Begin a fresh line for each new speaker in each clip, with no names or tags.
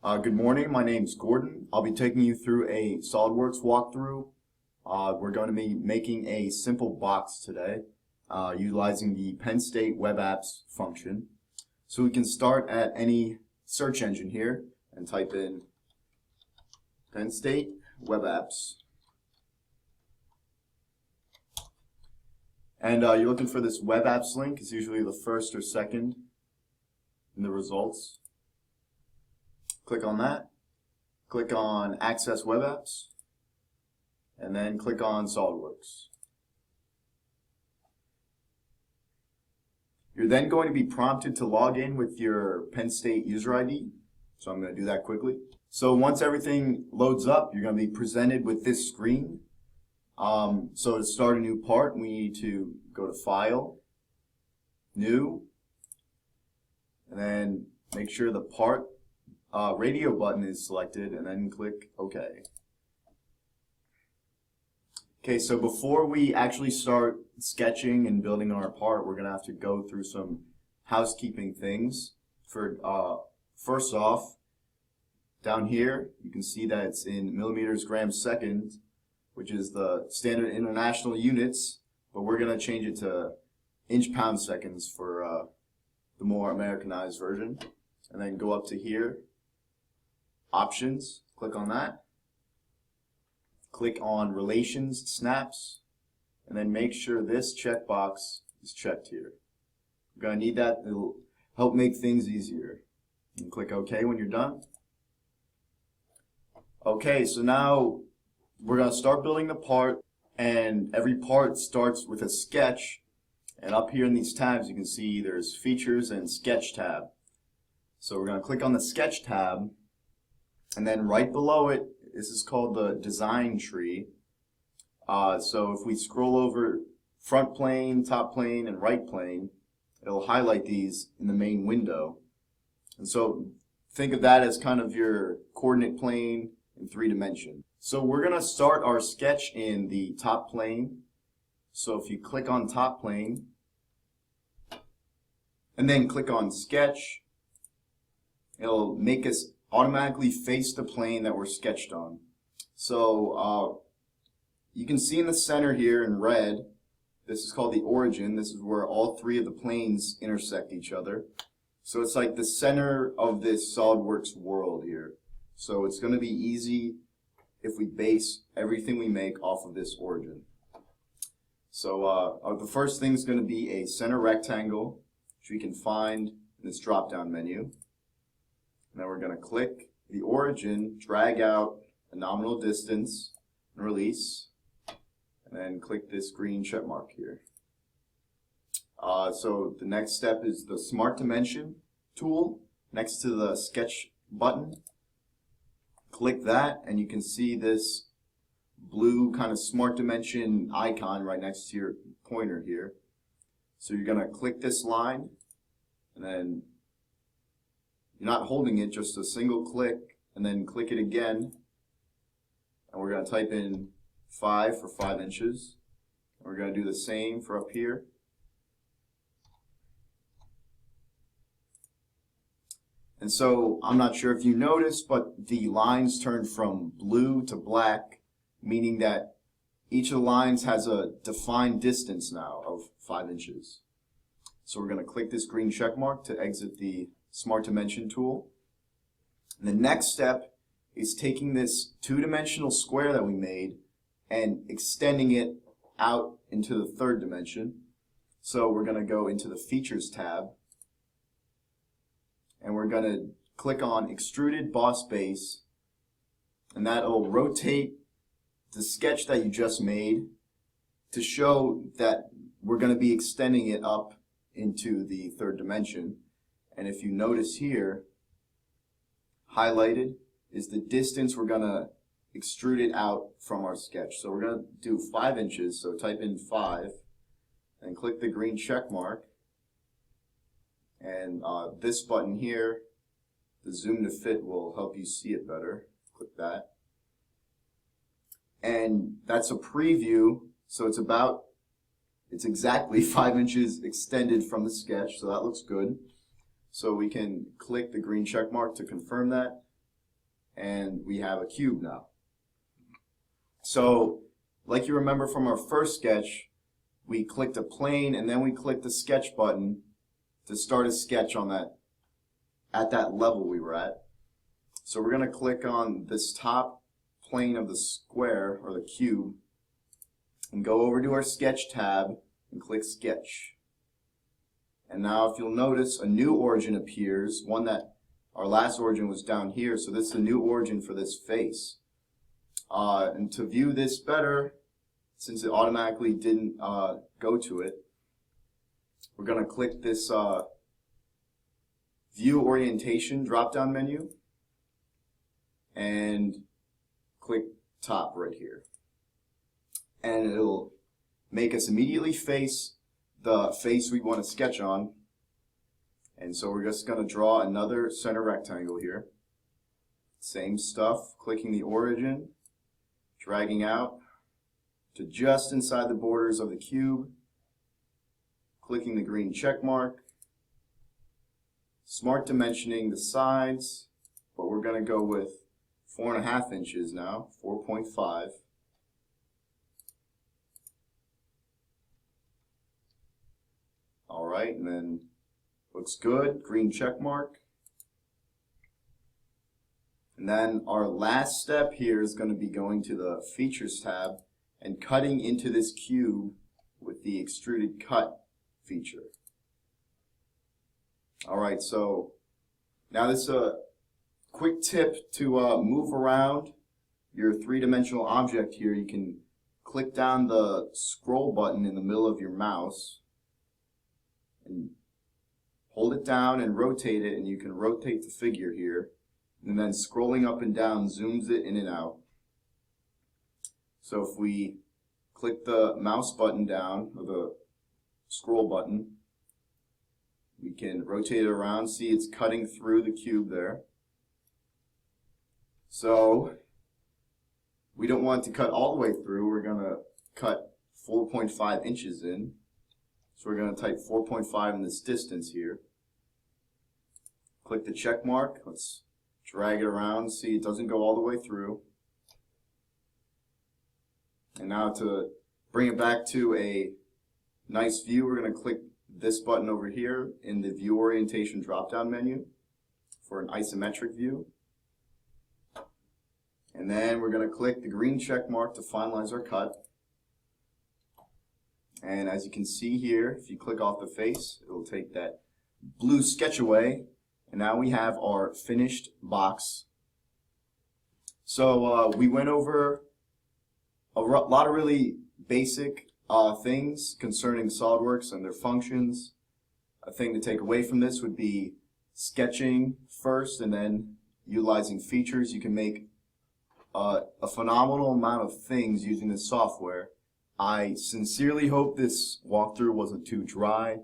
Good morning, my name's Gordon. I'll be taking you through a SolidWorks walkthrough. We're going to be making a simple box today, utilizing the Penn State Web Apps function. So we can start at any search engine here and type in Penn State Web Apps. And you're looking for this Web Apps link. It's usually the first or second in the results. Click on that, click on Access Web Apps, and then click on SolidWorks. You're then going to be prompted to log in with your Penn State user ID, so I'm going to do that quickly. So once everything loads up, you're going to be presented with this screen. So to start a new part, we need to go to File, New, and then make sure the part radio button is selected, and then click OK. Okay, so before we actually start sketching and building our part, we're going to have to go through some housekeeping things. First off, down here, you can see that it's in millimeters grams second, which is the standard international units, but we're going to change it to inch pound seconds for the more Americanized version. And then go up to here. Options, click on that. Click on Relations Snaps, and then make sure this checkbox is checked here. You're going to need that. It'll help make things easier. And click OK when you're done. Okay, so now we're going to start building the part, and every part starts with a sketch. And up here in these tabs, you can see there's Features and Sketch tab. So we're going to click on the Sketch tab. And then right below it, this is called the design tree. So if we scroll over front plane, top plane, and right plane, it'll highlight these in the main window. And so think of that as kind of your coordinate plane in 3-dimension. So we're going to start our sketch in the top plane. So if you click on top plane, and then click on sketch, it'll make us automatically face the plane that we're sketched on. So you can see in the center here in red, this is called the origin. This is where all three of the planes intersect each other. So it's like the center of this SolidWorks world here. So it's going to be easy if we base everything we make off of this origin. So the first thing is going to be a center rectangle, which we can find in this drop-down menu. And then we're going to click the origin, drag out a nominal distance, and release. And then click this green check mark here. So the next step is the Smart Dimension tool next to the Sketch button. Click that, and you can see this blue kind of Smart Dimension icon right next to your pointer here. So you're going to click this line, and then you're not holding it, just a single click, and then click it again. And we're going to type in 5 for 5 inches. And we're going to do the same for up here. And so I'm not sure if you noticed, but the lines turn from blue to black, meaning that each of the lines has a defined distance now of 5 inches. So we're going to click this green check mark to exit the Smart Dimension tool. And the next step is taking this 2-dimensional square that we made and extending it out into the 3rd dimension. So we're going to go into the Features tab, and we're going to click on Extruded Boss Base, and that will rotate the sketch that you just made to show that we're going to be extending it up into the 3rd dimension. And if you notice here, highlighted is the distance we're going to extrude it out from our sketch. So we're going to do 5 inches, so type in 5, and click the green check mark. And this button here, the zoom to fit, will help you see it better. Click that. And that's a preview, so it's exactly 5 inches extended from the sketch, so that looks good. So we can click the green check mark to confirm that. and we have a cube now. So, like you remember from our first sketch, we clicked a plane and then we clicked the sketch button to start a sketch on that, at that level we were at. So we're going to click on this top plane of the square or the cube and go over to our sketch tab and click sketch. And now if you'll notice, a new origin appears, one that our last origin was down here, so this is a new origin for this face. And to view this better, since it automatically didn't go to it, we're going to click this View Orientation drop-down menu and click top right here. And it'll make us immediately face the face we want to sketch on. And so we're just going to draw another center rectangle here. Same stuff, clicking the origin, dragging out to just inside the borders of the cube, clicking the green check mark, smart dimensioning the sides, but we're going to go with 4.5 inches now, 4.5. Alright, and then looks good, green check mark. And then our last step here is going to be going to the Features tab and cutting into this cube with the Extruded Cut feature. Alright, so now this is a quick tip to move around your three-dimensional object here. You can click down the scroll button in the middle of your mouse and hold it down and rotate it, and you can rotate the figure here. And then scrolling up and down zooms it in and out. So if we click the mouse button down, or the scroll button, we can rotate it around. See, it's cutting through the cube there. So we don't want to cut all the way through. We're going to cut 4.5 inches in. So we're going to type 4.5 in this distance here. Click the check mark. Let's drag it around. See, it doesn't go all the way through. And now to bring it back to a nice view, we're going to click this button over here in the View Orientation drop-down menu for an isometric view. And then we're going to click the green check mark to finalize our cut. And as you can see here, if you click off the face, it will take that blue sketch away. And now we have our finished box. So we went over a lot of really basic things concerning SolidWorks and their functions. A thing to take away from this would be sketching first and then utilizing features. You can make a phenomenal amount of things using this software. I sincerely hope this walkthrough wasn't too dry,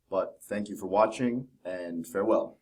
but thank you for watching and farewell.